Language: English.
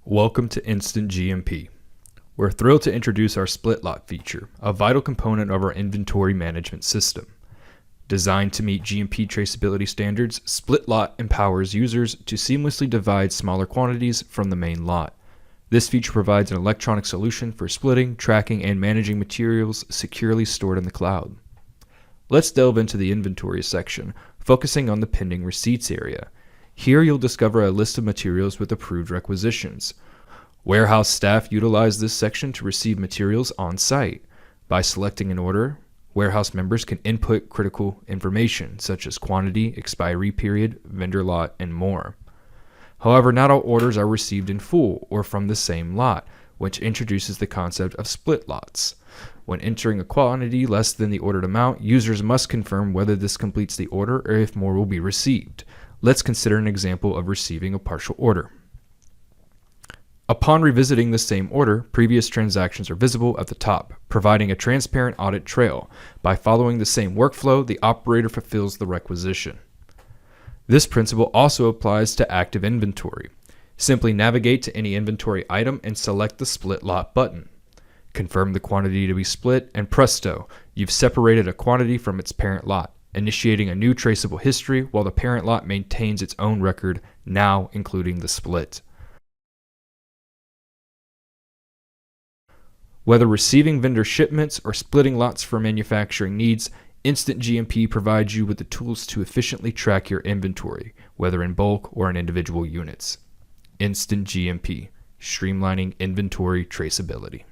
Welcome to InstantGMP. We're thrilled to introduce our split lot feature, a vital component of our inventory management system. Designed to meet GMP traceability standards, split lot empowers users to seamlessly divide smaller quantities from the main lot. This feature provides an electronic solution for splitting, tracking, and managing materials securely stored in the cloud. Let's delve into the inventory section, focusing on the pending receipts area. Here you'll discover a list of materials with approved requisitions. Warehouse staff utilize this section to receive materials on site. By selecting an order, warehouse members can input critical information such as quantity, expiry period, vendor lot, and more. However, not all orders are received in full or from the same lot, which introduces the concept of split lots. When entering a quantity less than the ordered amount, users must confirm whether this completes the order or if more will be received. Let's consider an example of receiving a partial order. Upon revisiting the same order, previous transactions are visible at the top, providing a transparent audit trail. By following the same workflow, the operator fulfills the requisition. This principle also applies to active inventory. Simply navigate to any inventory item and select the Split Lot button. Confirm the quantity to be split, and presto, you've separated a quantity from its parent lot, initiating a new traceable history while the parent lot maintains its own record, now including the split. Whether receiving vendor shipments or splitting lots for manufacturing needs, InstantGMP provides you with the tools to efficiently track your inventory, whether in bulk or in individual units. InstantGMP, streamlining inventory traceability.